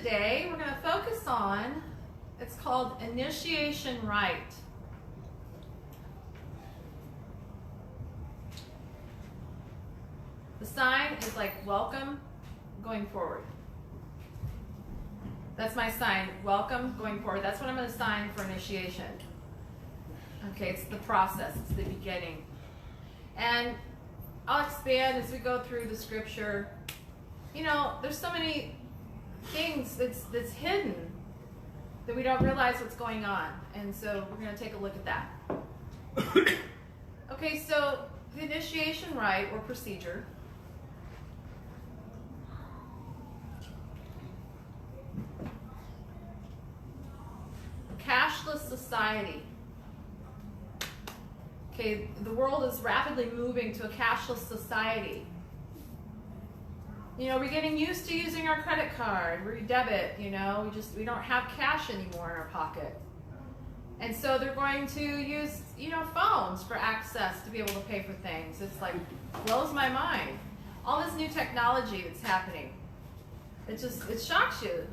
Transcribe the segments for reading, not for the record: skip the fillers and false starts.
today, we're going to focus on, it's called initiation right. The sign is like welcome, going forward. That's my sign, welcome, going forward. That's what I'm going to sign for initiation. Okay, it's the process, it's the beginning. And I'll expand as we go through the scripture. You know, there's so many things that's hidden that we don't realize what's going on. And so we're going to take a look at that. Okay, so the initiation rite or procedure. Cashless society. Okay, the world is rapidly moving to a cashless society. You know, we're getting used to using our credit card, we debit, you know, we don't have cash anymore in our pocket. And so they're going to use, you know, phones for access to be able to pay for things. It's like, blows my mind. All this new technology that's happening. It shocks you.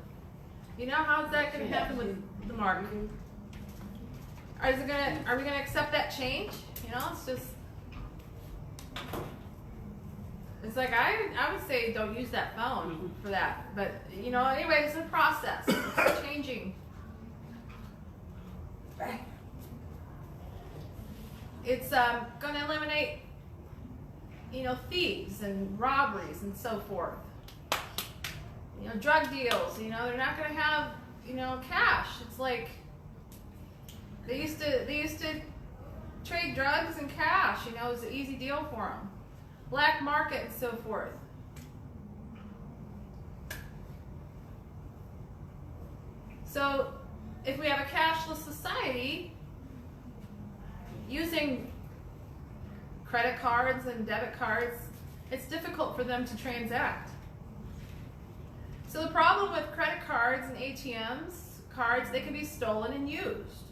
You know, how is that going to happen with the mark? Are we going to accept that change? You know, it's like, I would say don't use that phone for that. But, you know, anyway, it's a process. It's changing. It's going to eliminate, you know, thieves and robberies and so forth. You know, drug deals, you know, they're not going to have, you know, cash. It's like they used to trade drugs and cash, you know, it was an easy deal for them. Black market and so forth. So if we have a cashless society, using credit cards and debit cards, it's difficult for them to transact. So the problem with credit cards and ATMs, cards, they can be stolen and used.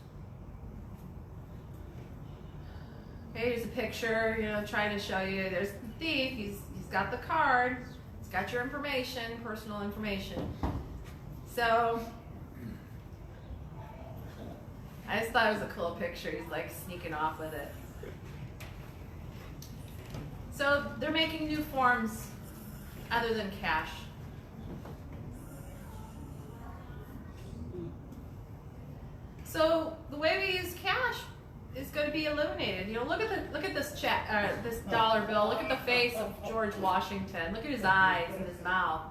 Okay, here's a picture, you know, trying to show you, there's the thief, he's got the card, he's got your information, personal information. So, I just thought it was a cool picture, he's like sneaking off with it. So, they're making new forms other than cash. So, the way we use cash is going to be eliminated. You know, look at this dollar bill. Look at the face of George Washington. Look at his eyes and his mouth.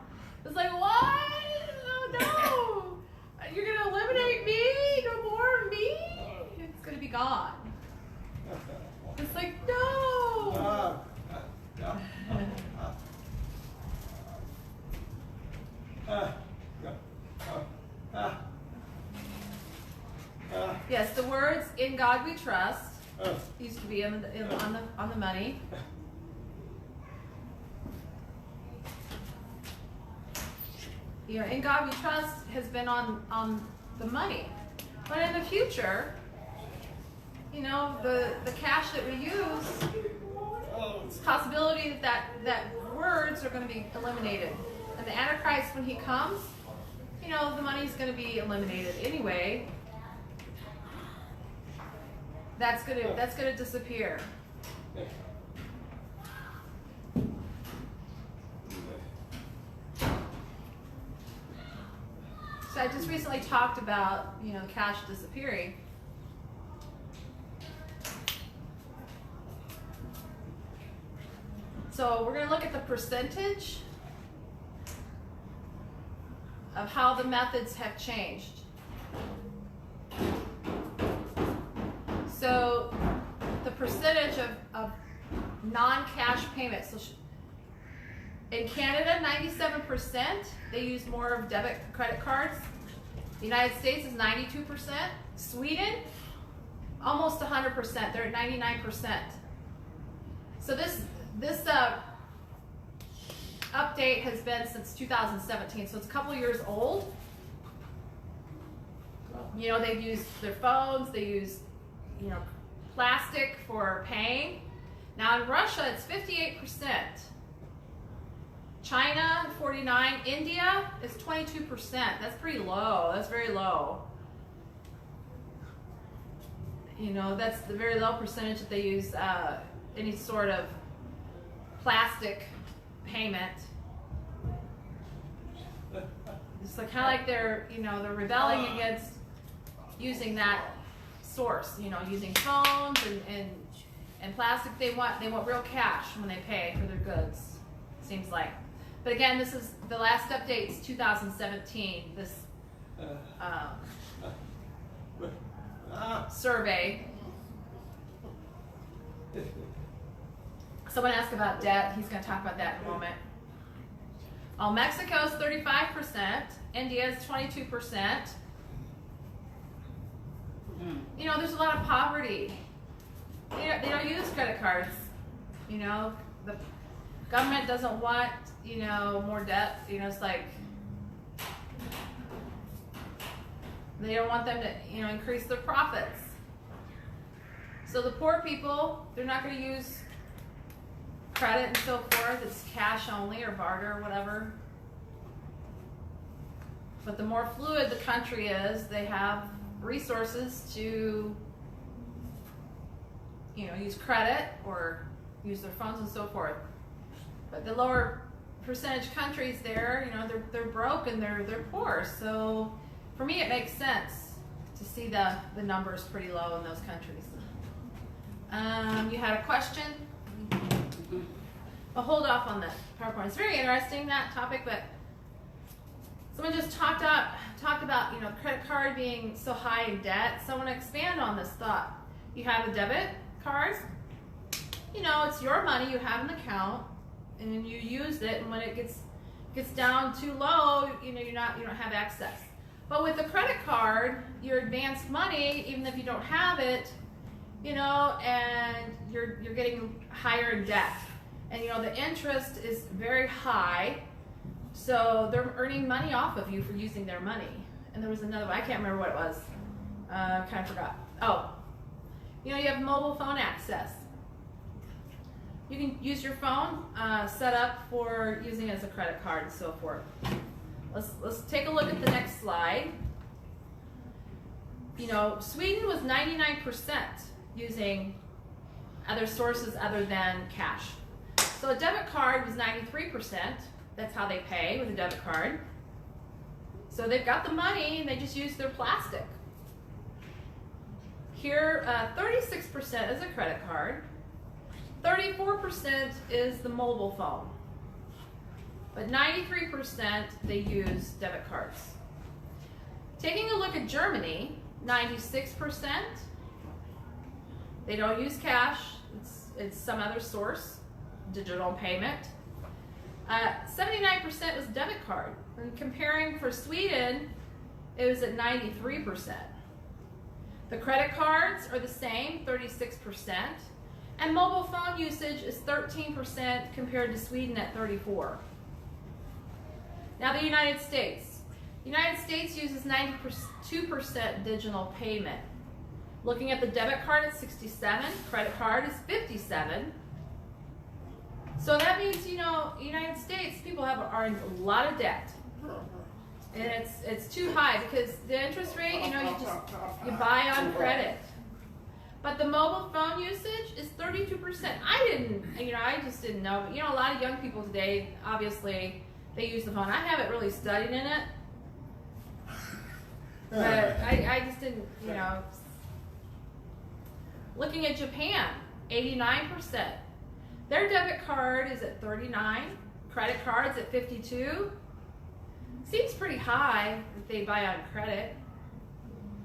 It's like, what? Oh, no! You're going to eliminate me? No more of me? It's going to be gone. It's like, no! Yes, the words "in God we trust" used to be on the money. You know, "in God we trust" has been on the money, but in the future, you know, the cash that we use, it's a possibility that words are going to be eliminated, and the Antichrist, when he comes, you know, the money's going to be eliminated anyway. That's gonna disappear. So I just recently talked about, you know, cash disappearing. So we're gonna look at the percentage of how the methods have changed. So the percentage of non-cash payments. So in Canada, 97%, they use more of debit credit cards. The United States is 92%. Sweden, almost 100%. They're at 99%. So this update has been since 2017. So it's a couple years old. You know, they've used their phones. They use, you know, plastic for paying. Now in Russia, it's 58%. China, 49. India is 22%. That's pretty low. That's very low. You know, that's the very low percentage that they use any sort of plastic payment. It's like kind of like they're, you know, they're rebelling against using that source. You know, using phones and plastic. They want real cash when they pay for their goods. Seems like. But again, this is the last update is 2017. This survey. Someone asked about debt. He's going to talk about that in a moment. Mexico's 35%. India is 22%. You know, there's a lot of poverty. They don't use credit cards. You know, the government doesn't want, you know, more debt. You know, it's like they don't want them to, you know, increase their profits. So the poor people, they're not going to use credit and so forth. It's cash only or barter or whatever. But the more fluid the country is, they have resources to, you know, use credit or use their phones and so forth. But the lower percentage countries there, you know, they're broke and they're poor. So for me, it makes sense to see the numbers pretty low in those countries. You had a question? I'll hold off on the PowerPoint. It's very interesting, that topic, but someone just talked about, you know, credit card being so high in debt. So I want to expand on this thought. You have a debit card. You know, it's your money. You have an account, and you use it. And when it gets down too low, you know, you don't have access. But with the credit card, your advanced money, even if you don't have it, you know, and you're getting higher in debt, and you know the interest is very high. So they're earning money off of you for using their money. And there was another one. I can't remember what it was. Kind of forgot. Oh, you know, you have mobile phone access. You can use your phone set up for using it as a credit card and so forth. Let's take a look at the next slide. You know, Sweden was 99% using other sources other than cash. So a debit card was 93%. That's how they pay, with a debit card. So they've got the money and they just use their plastic. Here, 36% is a credit card. 34% is the mobile phone. But 93% they use debit cards. Taking a look at Germany, 96%. They don't use cash. It's some other source, digital payment. 79% was debit card. And comparing for Sweden, it was at 93%. The credit cards are the same, 36%. And mobile phone usage is 13% compared to Sweden at 34%. Now the United States. The United States uses 92% digital payment. Looking at the debit card, it's 67. Credit card is 57. So that means, you know, United States people are in a lot of debt, and it's too high because the interest rate, you know, you buy on credit. But the mobile phone usage is 32%. I just didn't know. But you know, a lot of young people today, obviously, they use the phone. I haven't really studied in it, but I just didn't, you know. Looking at Japan, 89%. Their debit card is at 39, credit cards at 52. Seems pretty high if they buy on credit.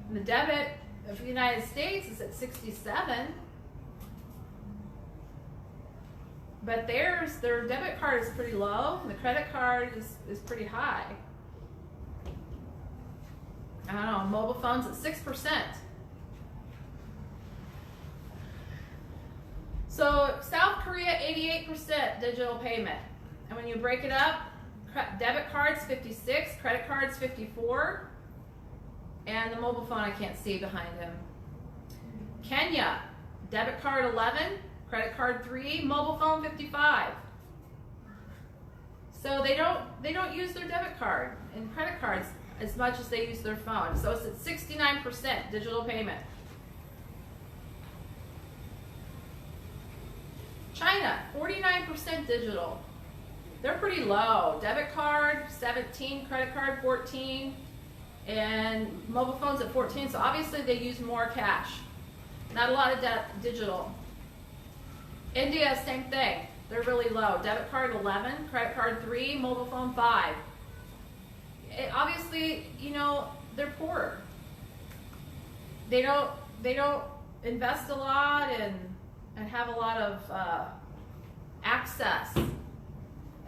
And the debit of the United States is at 67. But their debit card is pretty low, and the credit card is pretty high. I don't know, mobile phones at 6%. So South Korea, 88% digital payment. And when you break it up, debit cards 56, credit cards 54, and the mobile phone I can't see behind him. Kenya, debit card 11, credit card 3, mobile phone 55. So they don't use their debit card and credit cards as much as they use their phone. So it's at 69% digital payment. China, 49% digital. They're pretty low. Debit card, 17, credit card, 14, and mobile phones at 14. So obviously they use more cash. Not a lot of digital. India, same thing. They're really low. Debit card 11, credit card 3, mobile phone 5. Obviously, you know, they're poor. They don't invest a lot and have a lot of access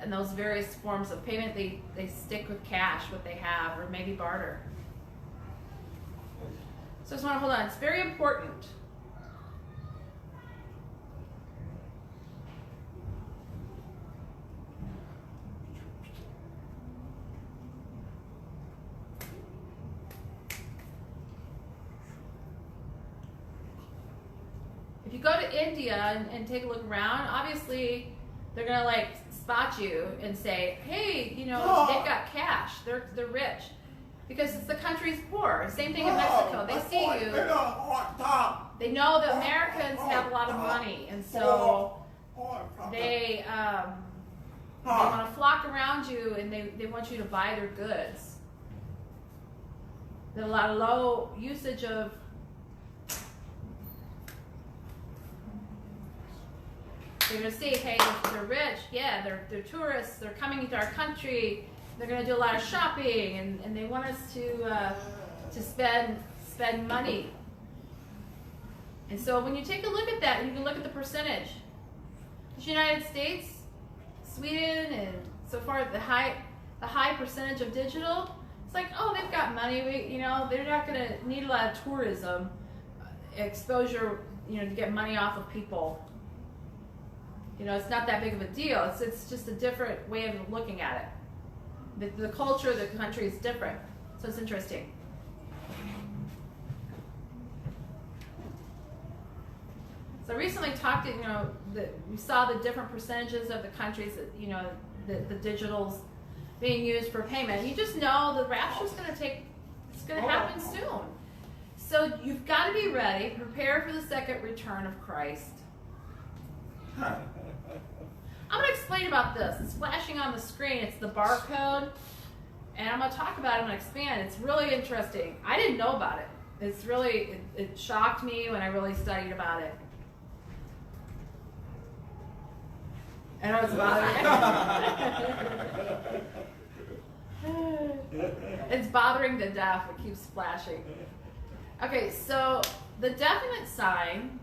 and those various forms of payment. They stick with cash, what they have, or maybe barter. So I just want to hold on. It's very important. If you go to India and take a look around, obviously they're gonna like spot you and say, "Hey, you know, they've got cash. They're rich," because it's the country's poor. Same thing in Mexico. They see you. They know that Americans have a lot of money, and so they want to flock around you, and they want you to buy their goods. There's a lot of low usage of. They're going to see, hey, they're rich, yeah, they're tourists, they're coming into our country, they're going to do a lot of shopping, and they want us to spend money. And so when you take a look at that, you can look at the percentage. The United States, Sweden, and so far the high percentage of digital, it's like, oh, they've got money, they're not going to need a lot of tourism exposure, to get money off of people. It's not that big of a deal. It's just a different way of looking at it. The culture of the country is different. So it's interesting. So I recently talked to, we saw the different percentages of the countries that, the digital's being used for payment. You just know the rapture's it's going to happen soon. So you've got to be ready, prepare for the second return of Christ. I'm going to explain about this. It's flashing on the screen. It's the barcode. And I'm going to talk about it. I'm going to expand. It's really interesting. I didn't know about it. It shocked me when I really studied about it. I know it's bothering you. It's bothering to death. It keeps flashing. Okay, so the definite sign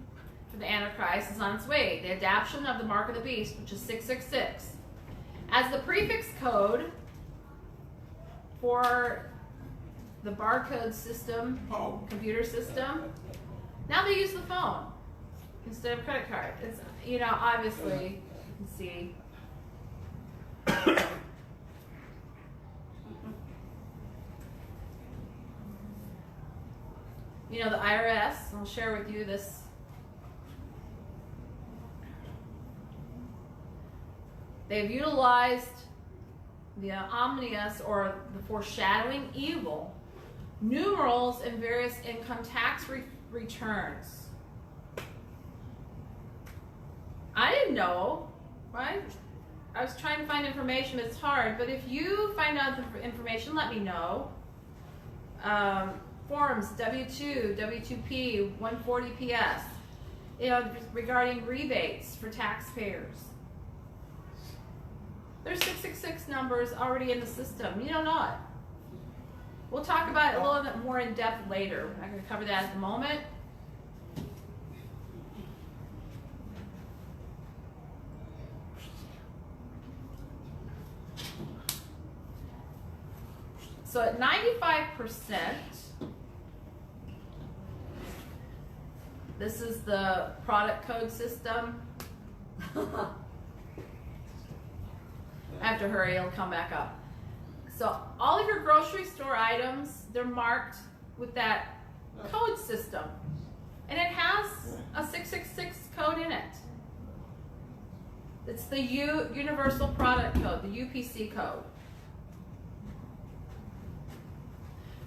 for the Antichrist is on its way. The adaptation of the mark of the beast, which is 666, as the prefix code for the barcode system, computer system. Now they use the phone instead of credit card. It's, obviously you can see. The IRS, I'll share with you this. They've utilized the ominous, or the foreshadowing evil, numerals in various income tax returns. I didn't know, right? I was trying to find information, it's hard, but if you find out the information, let me know. Forms W2, W2P, 140PS, regarding rebates for taxpayers. There's 666 numbers already in the system. You don't know it. We'll talk about it a little bit more in depth later. I'm not going to cover that at the moment. So at 95%, this is the product code system. I have to hurry, it'll come back up. So all of your grocery store items, they're marked with that code system. And it has a 666 code in it. It's the Universal Product Code, the UPC code.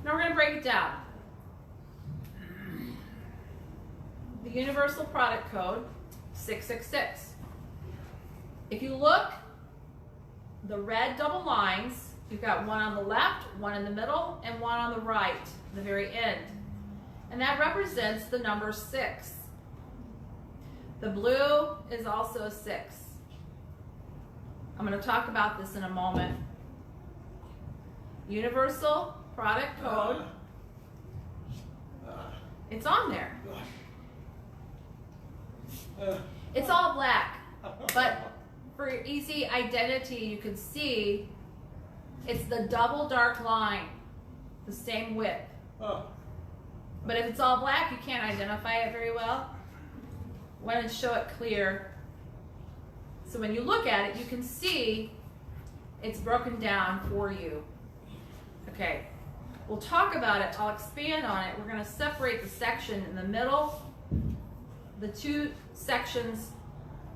Now we're going to break it down. The Universal Product Code, 666. If you look, the red double lines, you've got one on the left, one in the middle, and one on the right, the very end. And that represents the number 6. The blue is also a 6. I'm going to talk about this in a moment. Universal Product Code. It's on there. It's all black, but for easy identity, you can see it's the double dark line, the same width. But if it's all black, you can't identify it very well. Why don't you show it clear? So when you look at it, you can see it's broken down for you. Okay, we'll talk about it. I'll expand on it. We're going to separate the section in the middle, the two sections,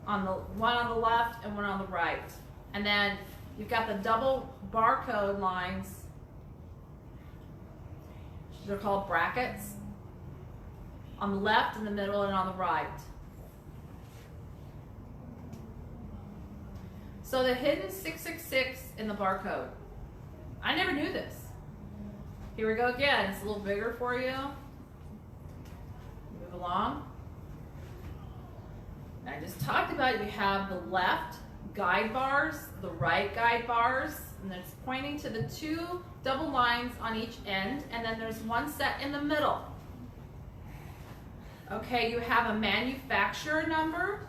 on the one on the left and one on the right. And then you've got the double barcode lines. They're called brackets. On the left, in the middle, and on the right. So the hidden 666 in the barcode. I never knew this. Here we go again. It's a little bigger for you. Move along. I just talked about it. You have the left guide bars, the right guide bars, and it's pointing to the two double lines on each end, and then there's one set in the middle. Okay, you have a manufacturer number.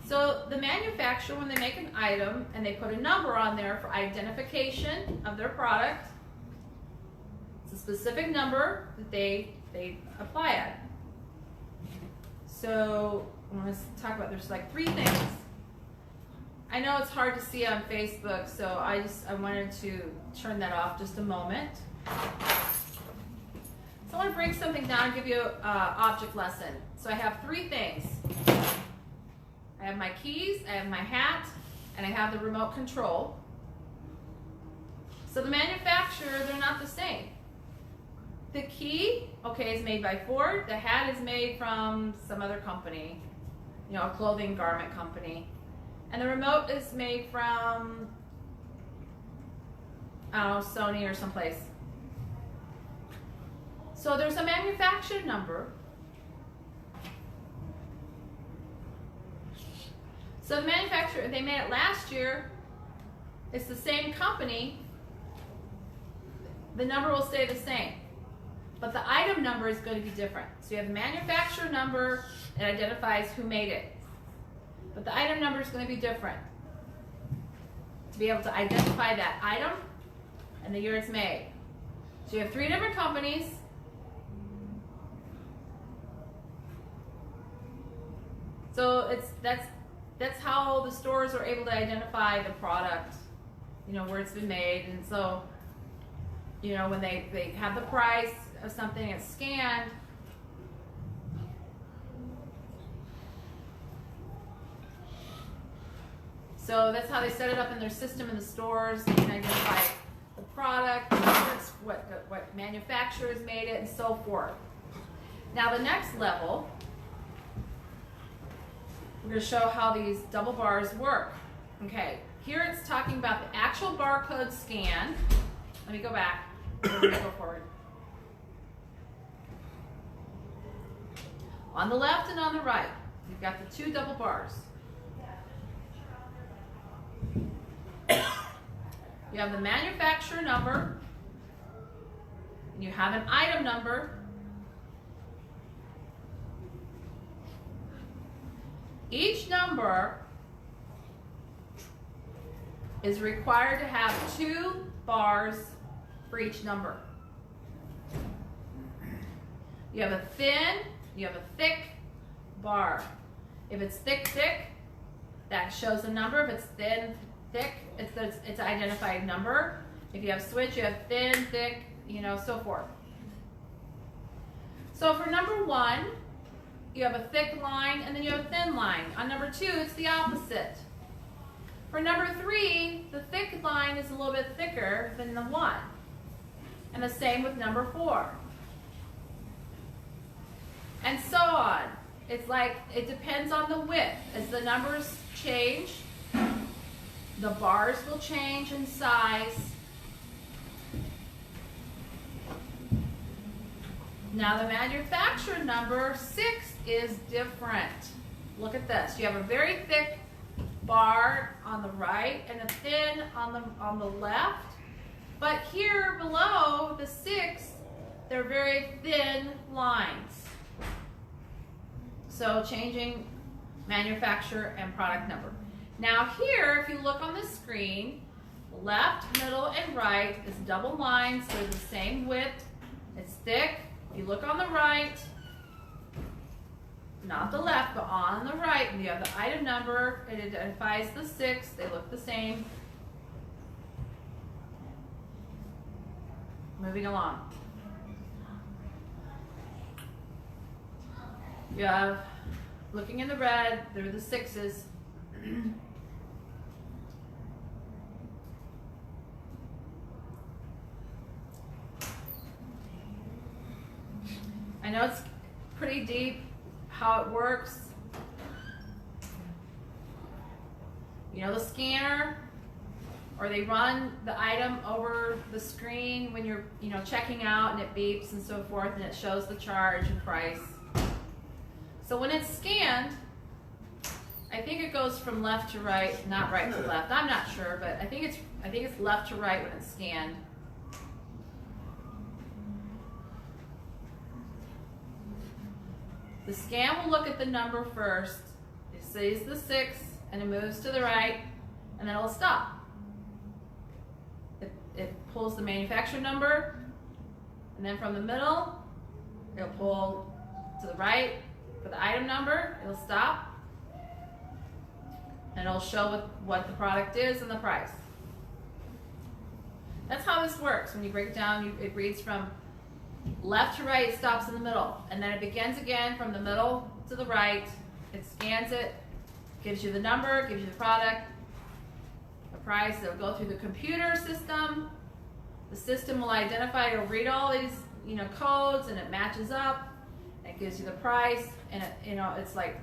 So the manufacturer, when they make an item and they put a number on there for identification of their product, it's a specific number that they apply it. So I want to talk about, there's like 3 things. I know it's hard to see on Facebook, so I wanted to turn that off just a moment. So I want to break something down and give you an object lesson. So I have 3 things. I have my keys, I have my hat, and I have the remote control. So the manufacturer, they're not the same. The key, okay, is made by Ford. The hat is made from some other company, you know, a clothing garment company. And the remote is made from, I don't know, Sony or someplace. So there's a manufacturer number. So the manufacturer, they made it last year. It's the same company. The number will stay the same. But the item number is going to be different. So you have the manufacturer number, it identifies who made it. But the item number is going to be different. To be able to identify that item and the year it's made. So you have 3 different companies. So that's how the stores are able to identify the product, you know, where it's been made. And so, you know, when they have the price of something, it's scanned. So that's how they set it up in their system in the stores. They can identify the product, what manufacturers made it, and so forth. Now the next level, we're going to show how these double bars work. Okay, here it's talking about the actual barcode scan. Let me go back. Let me go forward. On the left and on the right, you've got the 2 double bars. You have the manufacturer number, and you have an item number. Each number is required to have 2 bars for each number. You have a thin, you have a thick bar. If it's thick, that shows a number. If it's thin, thick, it's an identified number. If you have switch, you have thin, thick, you know, so forth. So for number 1, you have a thick line, and then you have a thin line. On number 2, it's the opposite. For number 3, the thick line is a little bit thicker than the 1. And the same with number 4. And so on. It's like, it depends on the width. As the numbers change, the bars will change in size. Now the manufacturer number 6 is different. Look at this. You have a very thick bar on the right and a thin on the left. But here below the 6, they're very thin lines. So changing manufacturer and product number. Now here, if you look on the screen, left, middle, and right is double lines. They're the same width. It's thick. If you look on the right, not the left, but on the right, and you have the item number. It identifies the 6. They look the same. Moving along. You have, looking in the red, they're the 6s. I know it's pretty deep how it works. You know the scanner, or they run the item over the screen when you're, checking out, and it beeps and so forth, and it shows the charge and price. So when it's scanned, I think it goes from left to right, not right to left. I'm not sure, but I think it's left to right when it's scanned. The scan will look at the number first. It sees the 6 and it moves to the right, and then it'll stop. It pulls the manufacturer number, and then from the middle, it'll pull to the right for the item number. It'll stop, and it'll show what the product is and the price. That's how this works. When you break it down, it reads from left to right, it stops in the middle, and then it begins again from the middle to the right. It scans it, gives you the number, gives you the product, the price. It'll go through the computer system. The system will identify, it'll read all these codes, and it matches up. It gives you the price, and it's like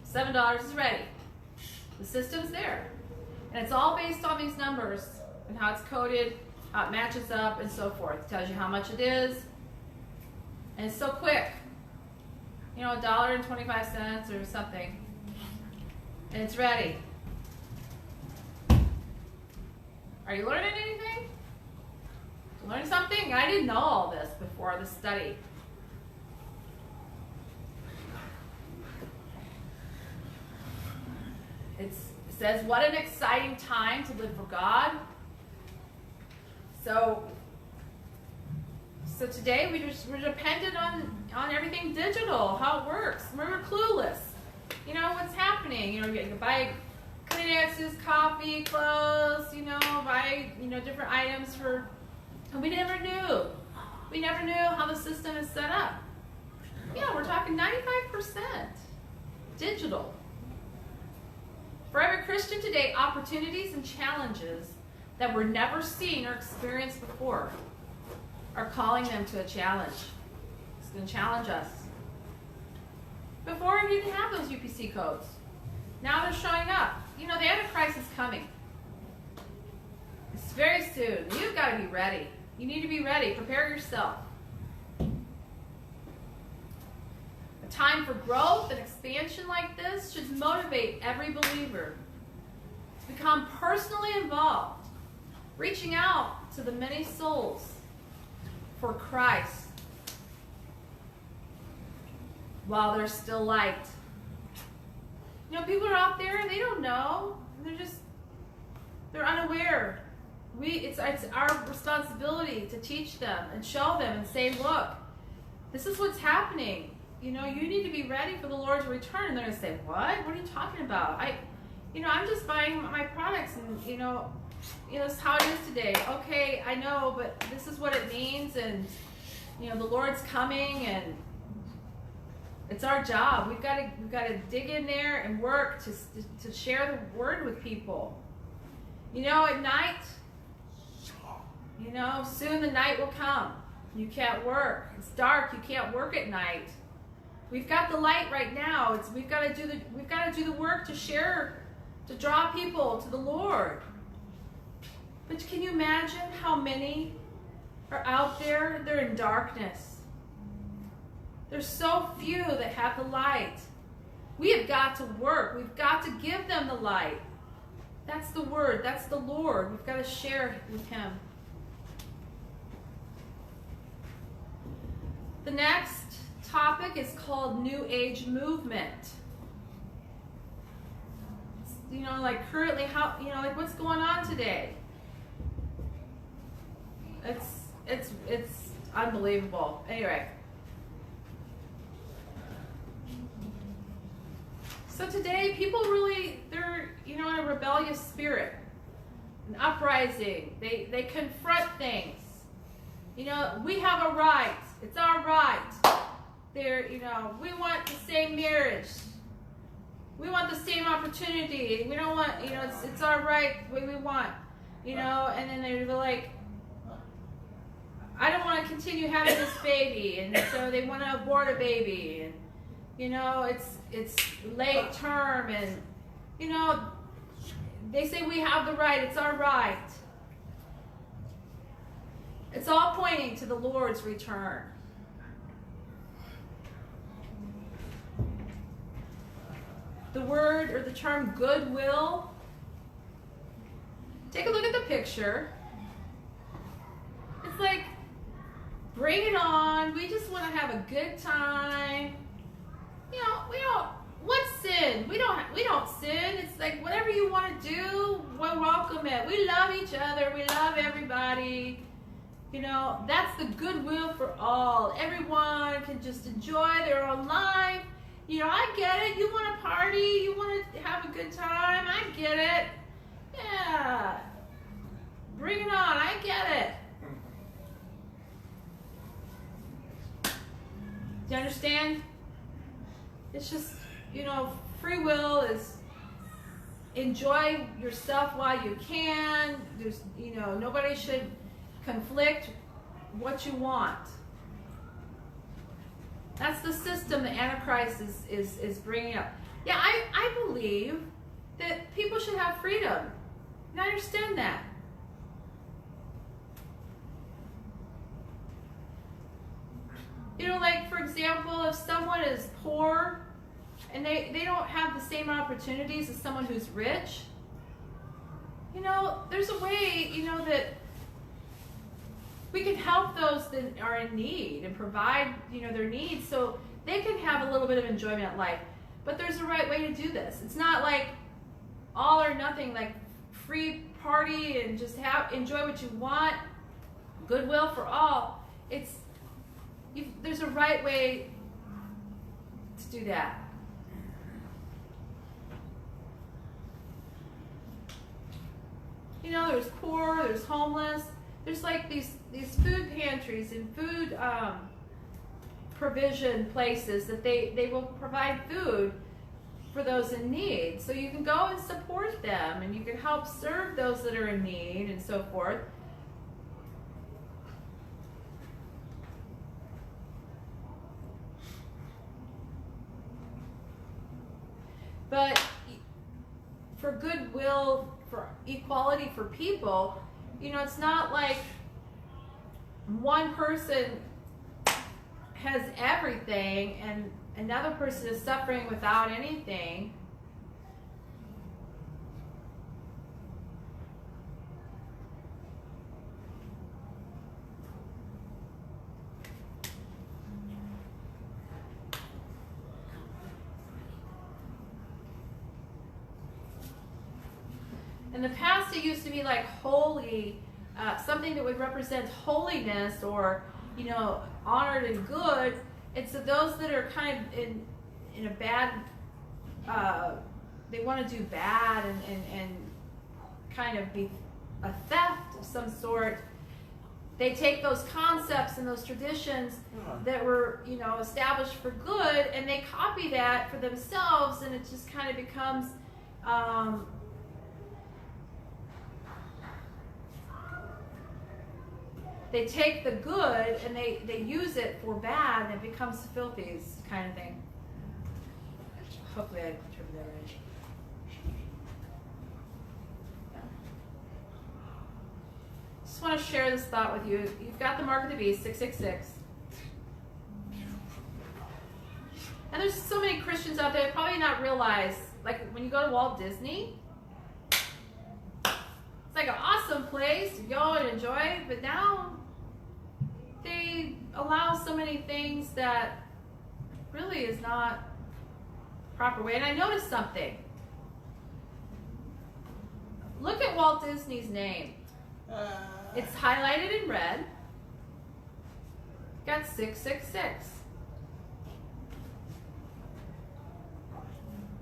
$7 is ready. The system's there, and it's all based on these numbers and how it's coded, how it matches up, and so forth. It tells you how much it is. And it's so quick, $1.25 or something, and it's ready. Are you learning anything? Learn something? I didn't know all this before the study. It says, what an exciting time to live for God. So today we're dependent on everything digital, how it works. We're clueless. What's happening. You can buy Kleenexes, coffee, clothes, buy different items and we never knew. We never knew how the system is set up. Yeah, we're talking 95% digital. For every Christian today, opportunities and challenges that were never seen or experienced before are calling them to a challenge. It's going to challenge us. Before we didn't have those UPC codes. Now they're showing up. The Antichrist is coming. It's very soon. You've got to be ready. You need to be ready. Prepare yourself. A time for growth and expansion like this should motivate every believer to become personally involved, reaching out to the many souls for Christ while there's still light. People are out there and they don't know. They're unaware. It's our responsibility to teach them and show them and say, look, this is what's happening. You need to be ready for the Lord's return. And they're going to say, what? What are you talking about? I'm just buying my products, and this is how it is today. Okay, I know, but this is what it means, and the Lord's coming, and It's our job. We've got to dig in there and work to share the word with people. You know, at night, you know, soon the night will come. You can't work. It's dark. You can't work at night. We've got the light right now. We've got to do the work to share, to draw people to the Lord. But can you imagine how many are out there? They're in darkness. There's so few that have the light. We have got to work. We've got to give them the light. That's the word. That's the Lord. We've got to share with him. The next topic is called New Age Movement. You know, like currently, how, you know, like what's going on today? It's unbelievable. Anyway. So today, people really, they're, you know, in a rebellious spirit, an uprising. They confront things. You know, we have a right. It's our right. They're, you know, we want the same marriage. We want the same opportunity. We don't want, you know, it's our right, the way we want. You know, and then they're like, I don't want to continue having this baby, and so they want to abort a baby, and you know, it's late term, and you know, they say we have the right, it's our right. It's all pointing to the Lord's return. The word or the term goodwill, take a look at the picture. It's like, bring it on. We just want to have a good time. You know, what's sin? We don't sin. It's like whatever you want to do, we'll welcome it. We love each other. We love everybody. You know, that's the goodwill for all. Everyone can just enjoy their own life. You know, I get it. You want to party. You want to have a good time. I get it. Yeah. Bring it on. I get it. Do you understand? It's just, you know, free will is enjoy yourself while you can. There's, you know, nobody should conflict what you want. That's the system the Antichrist is bringing up. Yeah, I believe that people should have freedom. And I understand that. You know, like, for example, if someone is poor and they don't have the same opportunities as someone who's rich, you know, there's a way, you know, that we can help those that are in need and provide, you know, their needs so they can have a little bit of enjoyment in life. But there's a right way to do this. It's not like all or nothing, like free party and just enjoy what you want, goodwill for all. There's a right way to do that. You know, there's poor, there's homeless. There's like these food pantries and food provision places that they will provide food for those in need. So you can go and support them, and you can help serve those that are in need and so forth. But for goodwill, for equality for people, you know, it's not like one person has everything and another person is suffering without anything. In the past, it used to be like holy, something that would represent holiness or, you know, honored and good. It's those that are kind of in a bad, they want to do bad and kind of be a theft of some sort. they take those concepts and those traditions that were, you know, established for good, and they copy that for themselves, and it just kind of becomes they take the good and they use it for bad, and it becomes filthy kind of thing. Hopefully I interpreted that right. Yeah. Just want to share this thought with you. You've got the mark of the beast, 666. And there's so many Christians out there that probably not realize, like when you go to Walt Disney, it's like an awesome place to go and enjoy, but now they allow so many things that really is not the proper way. And I noticed something. Look at Walt Disney's name. It's highlighted in red. Got 666.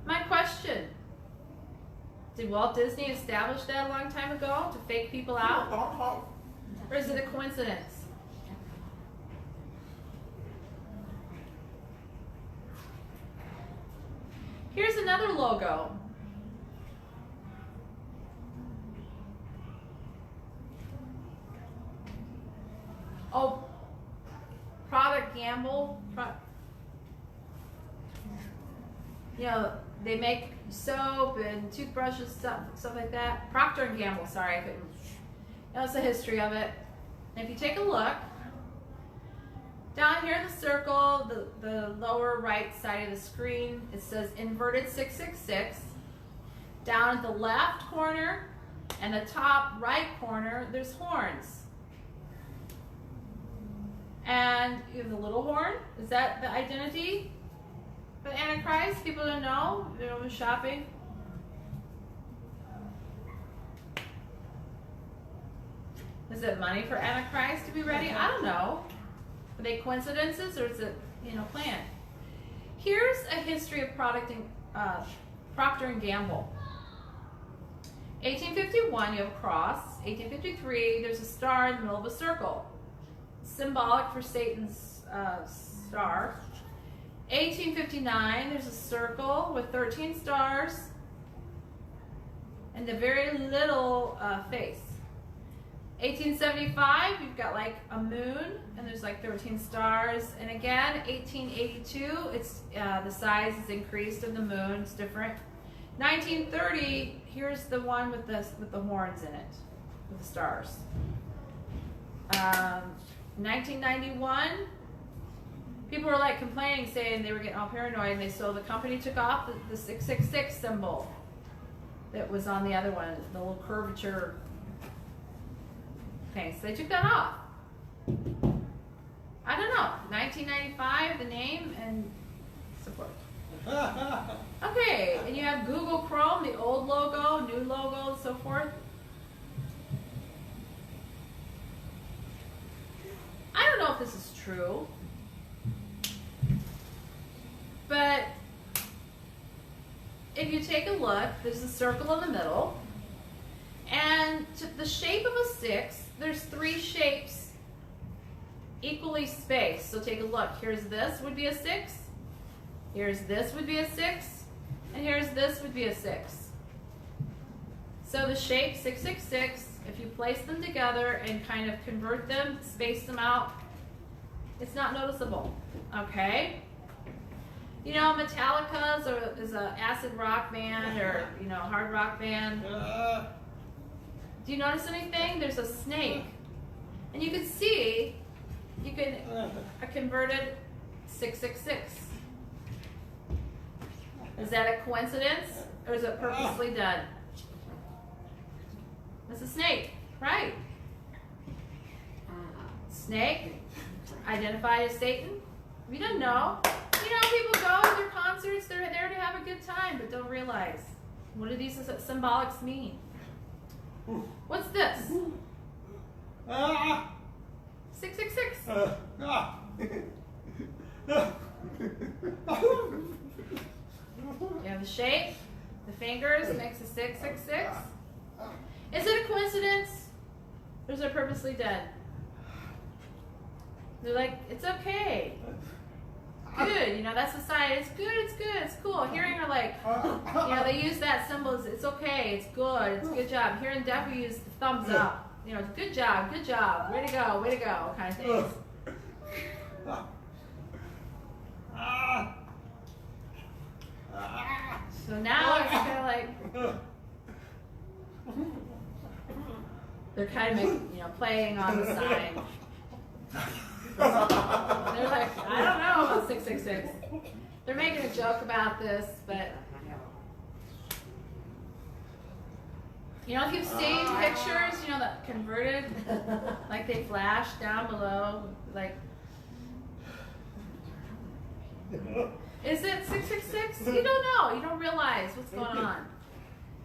My question, did Walt Disney establish that a long time ago to fake people out? Or is it a coincidence? Here's another logo. Oh, product gamble. You know, they make soap and toothbrushes, stuff like that. Procter and Gamble, sorry, I couldn't. That's the history of it. And if you take a look, down here in the circle, the lower right side of the screen, it says inverted 666. Down at the left corner and the top right corner, there's horns. And you have the little horn. Is that the identity for the Antichrist? People don't know. They're over shopping. Is it money for Antichrist to be ready? I don't know. Are they coincidences, or is it, you know, planned? Here's a history of Procter and Gamble. 1851, you have a cross. 1853, there's a star in the middle of a circle, symbolic for Satan's star. 1859, there's a circle with 13 stars and a very little face. 1875, you've got like a moon, and there's like 13 stars. And again, 1882, it's the size is increased of the moon. It's different. 1930, here's the one with the horns in it, with the stars. 1991, people were like complaining, saying they were getting all paranoid, and so the company took off the 666 symbol that was on the other one, the little curvature. Okay, so they took that off. I don't know. 1995, the name and so forth. Okay, and you have Google Chrome, the old logo, new logo, and so forth. I don't know if this is true, but if you take a look, there's a circle in the middle, and to the shape of a 6, there's 3 shapes equally spaced. So take a look. Here's this would be a 6. Here's this would be a 6. And here's this would be a 6. So the shape 666, if you place them together and kind of convert them, space them out, it's not noticeable. Okay? You know, Metallica is an acid rock band, or, you know, hard rock band. Do you notice anything? There's a snake. And you can see, a converted 666. Is that a coincidence, or is it purposely done? It's a snake, right? Snake, identified as Satan. We don't know. You know, people go to their concerts, they're there to have a good time, but don't realize, what do these symbolics mean? What's this? 666. You have the shape, the fingers makes a 666. Is it a coincidence, or is it purposely done? They're like, it's okay. Good, you know, that's the sign. It's good, it's good, it's cool. Hearing are like, you know, they use that symbol as it's okay, it's good, it's a good job. Hearing deaf, we use the thumbs up. You know, good job, way to go, kind of things. So now it's kind of like, they're kind of, you know, playing on the sign. They're like, I don't know about 666. They're making a joke about this, but you know, if you've seen pictures, you know, that converted, like they flash down below, like, is it 666? You don't know. You don't realize what's going on.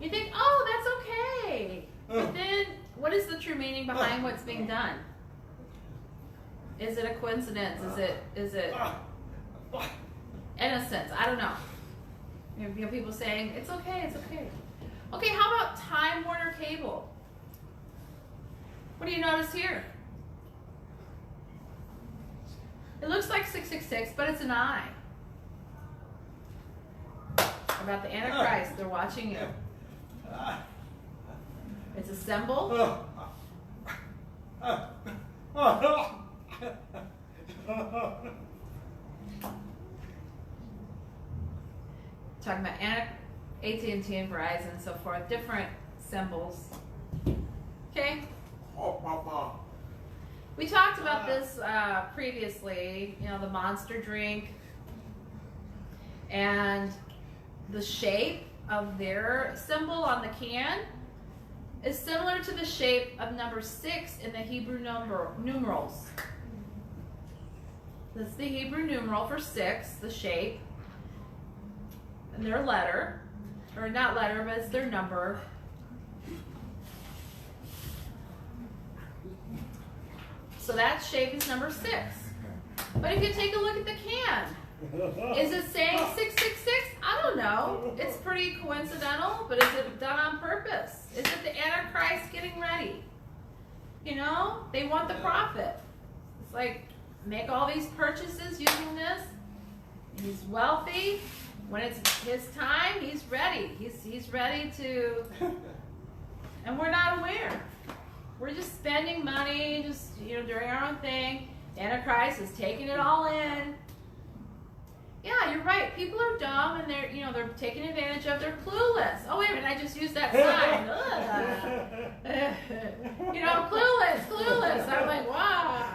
You think, oh, that's okay. But then, what is the true meaning behind what's being done? Is it a coincidence? Is it innocence? I don't know. You know, people saying, it's okay, it's okay. Okay, how about Time Warner Cable? What do you notice here? It looks like 666, but it's an eye. About the Antichrist, they're watching you. It's a symbol. Talking about AT&T and Verizon and so forth, different symbols. Okay? We talked about this previously, you know, the Monster drink and the shape of their symbol on the can is similar to the shape of number 6 in the Hebrew numerals. This is the Hebrew numeral for 6, the shape, and their letter, or not letter, but it's their number. So that shape is number 6. But if you take a look at the can, is it saying 666? I don't know. It's pretty coincidental, but is it done on purpose? Is it the Antichrist getting ready? You know, they want the profit. It's like, make all these purchases using this. He's wealthy. When it's his time, he's ready. He's ready to, and we're not aware. We're just spending money, just, you know, doing our own thing. Antichrist is taking it all in. Yeah, you're right. People are dumb and they're, you know, they're taking advantage of. They're clueless. Oh wait a minute, I just used that sign. You know, clueless. I'm like, wow.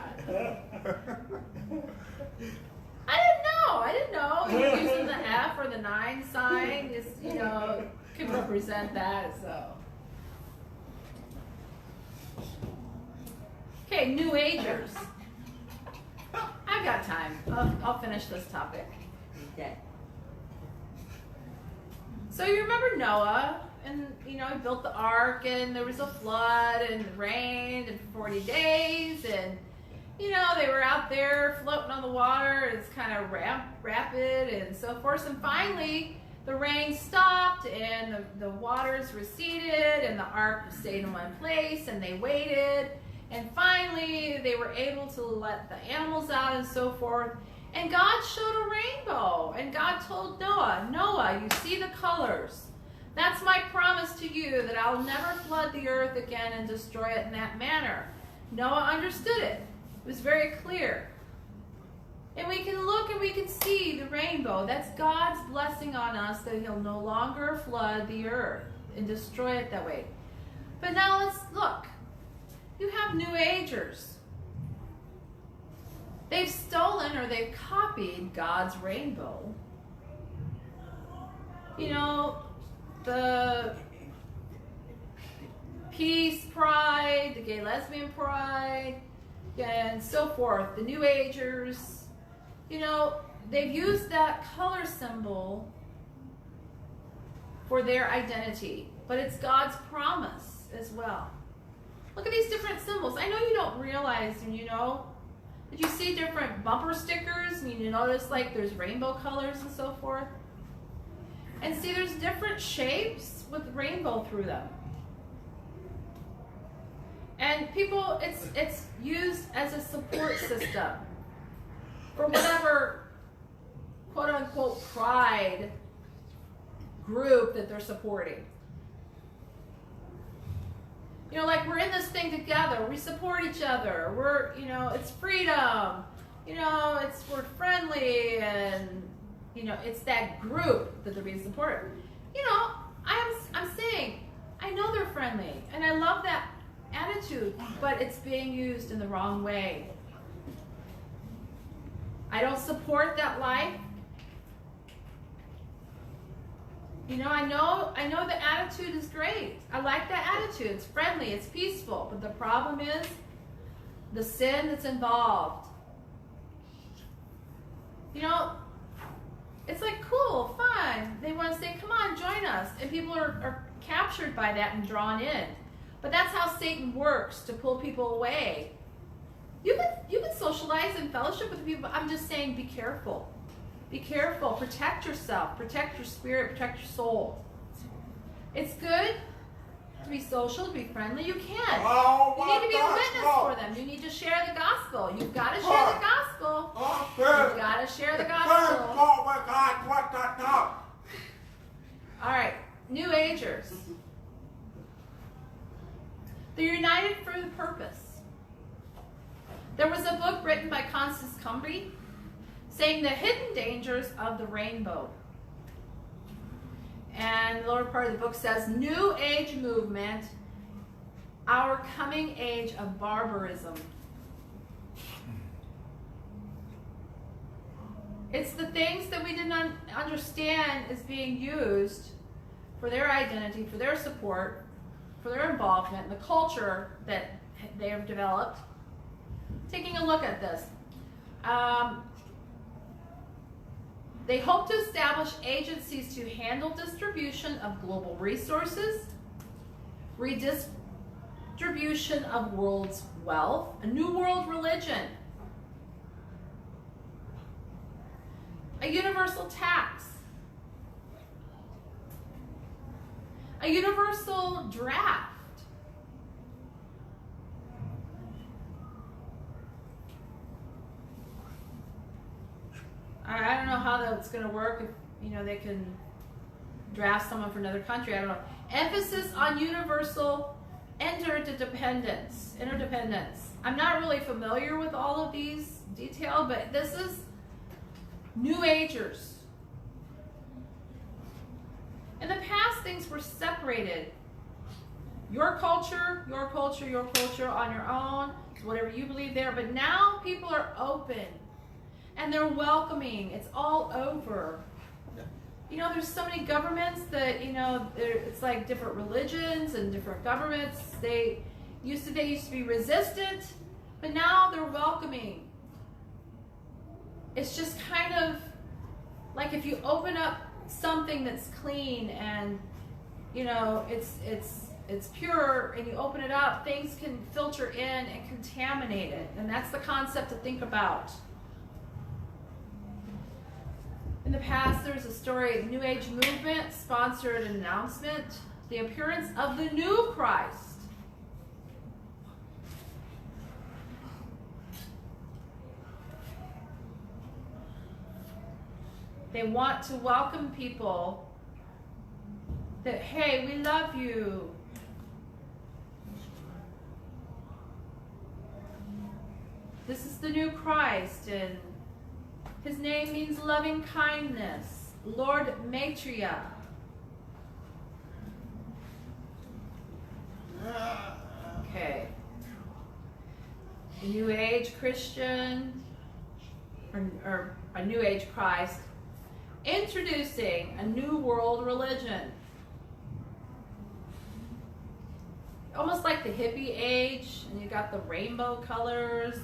I didn't know. You're using the F or the 9 sign, just, you know, could represent that. So, okay, New Agers. I've got time. I'll finish this topic. Okay. So you remember Noah, and you know, he built the ark, and there was a flood, and it rained, and for 40 days, and you know, they were out there floating on the water. It's kind of rapid and so forth. And finally, the rain stopped, and the waters receded, and the ark stayed in one place, and they waited. And finally, they were able to let the animals out and so forth. And God showed a rainbow. And God told Noah, Noah, you see the colors. That's my promise to you, that I'll never flood the earth again and destroy it in that manner. Noah understood it. It was very clear. And we can look and we can see the rainbow. That's God's blessing on us, that he'll no longer flood the earth and destroy it that way. But now let's look. You have New Agers. They've stolen or they've copied God's rainbow. You know, the peace pride, the gay lesbian pride, and so forth, the New Agers, you know, they've used that color symbol for their identity, but it's God's promise as well. Look at these different symbols. I know you don't realize, and you know, did you see different bumper stickers, and you notice like there's rainbow colors and so forth? And see, there's different shapes with rainbow through them. And people, it's used as a support system for whatever quote unquote pride group that they're supporting. You know, like we're in this thing together, we support each other, we're, you know, it's freedom, you know, we're friendly, and, you know, it's that group that they're being supported. You know, I'm saying, I know they're friendly, and I love that attitude, but it's being used in the wrong way. I don't support that life. You know, I know the attitude is great. I like that attitude. It's friendly, it's peaceful, but the problem is the sin that's involved. You know, it's like cool, fun. They want to say, come on, join us. And people are captured by that and drawn in. But that's how Satan works, to pull people away. You can socialize and fellowship with people, but I'm just saying, be careful. Be careful. Protect yourself. Protect your spirit. Protect your soul. It's good to be social, to be friendly. You can. You need to be a witness for them. You need to share the gospel. You've got to share the gospel. You've got to share the gospel. All right. New Agers. They're united for the purpose. There was a book written by Constance Cumbry saying the hidden dangers of the rainbow. And the lower part of the book says, New Age movement, our coming age of barbarism. It's the things that we didn't understand is being used for their identity, for their support, for their involvement, and the culture that they have developed. Taking a look at this. They hope to establish agencies to handle distribution of global resources, redistribution of world's wealth, a new world religion, a universal tax, a universal draft, I don't know how that's going to work, if, you know, they can draft someone from another country. I don't know. Emphasis on universal interdependence. I'm not really familiar with all of these details, but this is New Agers. In the past, things were separated. Your culture on your own, whatever you believe there. But now people are open. And they're welcoming. It's all over. You know, there's so many governments that, you know, it's like different religions and different governments. They used to be resistant, but now they're welcoming. It's just kind of like if you open up something that's clean and, you know, it's pure, and you open it up, things can filter in and contaminate it. And that's the concept to think about. In the past, there was a story, the New Age movement sponsored an announcement, the appearance of the new Christ. They want to welcome people that, hey, we love you. This is the new Christ, and his name means loving kindness, Lord Maitreya. Okay. New Age Christian, or a New Age Christ, introducing a new world religion. Almost like the hippie age, and you got the rainbow colors.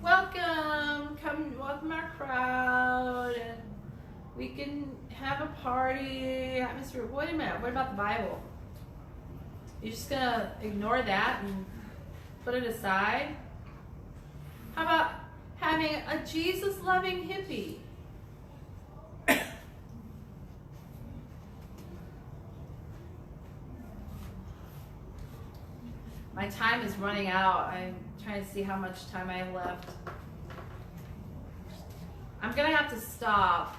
Welcome, come welcome our crowd, and we can have a party atmosphere. Wait a minute, what about the Bible? You're just gonna ignore that and put it aside? How about having a Jesus-loving hippie? My time is running out. I'm trying to see how much time I have left. I'm going to have to stop.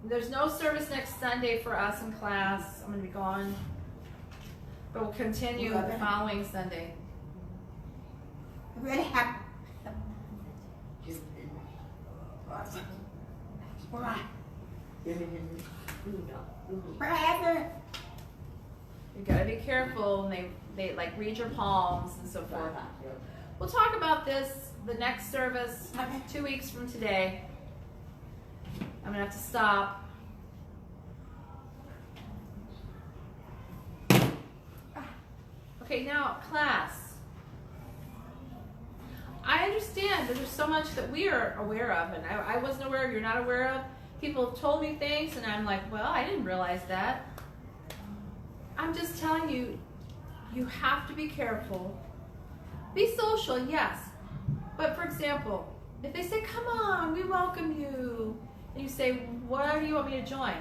There's no service next Sunday for us in class. I'm going to be gone. But we'll continue the following Sunday. You gotta be careful, and they like read your palms and so forth. We'll talk about this the next service 2 weeks from today. I'm gonna have to stop. Okay, now class. I understand that there's so much that we are aware of, and I wasn't aware of, you're not aware of. People have told me things, and I'm like, well, I didn't realize that. I'm just telling you, you have to be careful. Be social, yes. But for example, if they say, come on, we welcome you, and you say, what do you want me to join?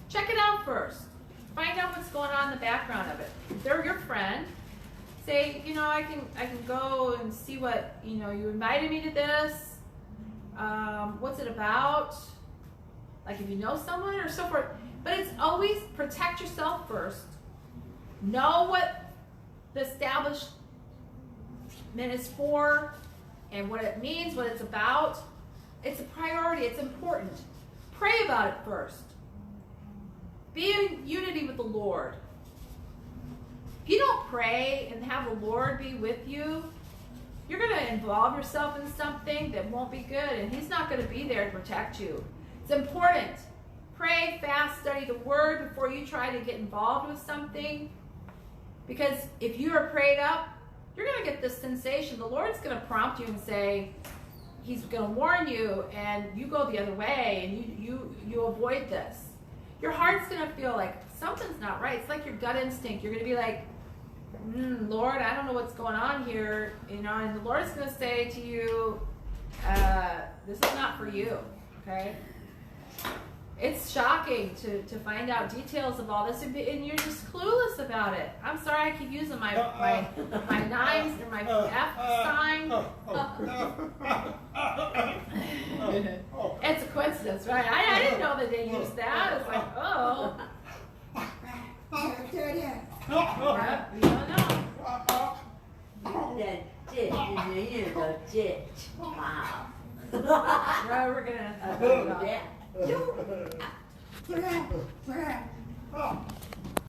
Check it out first. Find out what's going on in the background of it. If they're your friend, say, you know, I can go and see what, you know, you invited me to this. What's it about? Like if you know someone or so forth. But it's always protect yourself first. Know what the establishment is for and what it means, what it's about. It's a priority. It's important. Pray about it first. Be in unity with the Lord. If you don't pray and have the Lord be with you, you're going to involve yourself in something that won't be good, and He's not going to be there to protect you. It's important. Pray, fast, study the Word before you try to get involved with something. Because if you are prayed up, you're going to get this sensation. The Lord's going to prompt you and say, He's going to warn you, and you go the other way, and you avoid this. Your heart's going to feel like something's not right. It's like your gut instinct. You're going to be like, Lord, I don't know what's going on here, you know, and the Lord's going to say to you, this is not for you, okay? It's shocking to find out details of all this, and you're just clueless about it. I'm sorry I keep using my nines and my F sign. It's a coincidence, right? I didn't know that they used that. It's like, oh. Yep, you don't know. Wow. Right, we're gonna.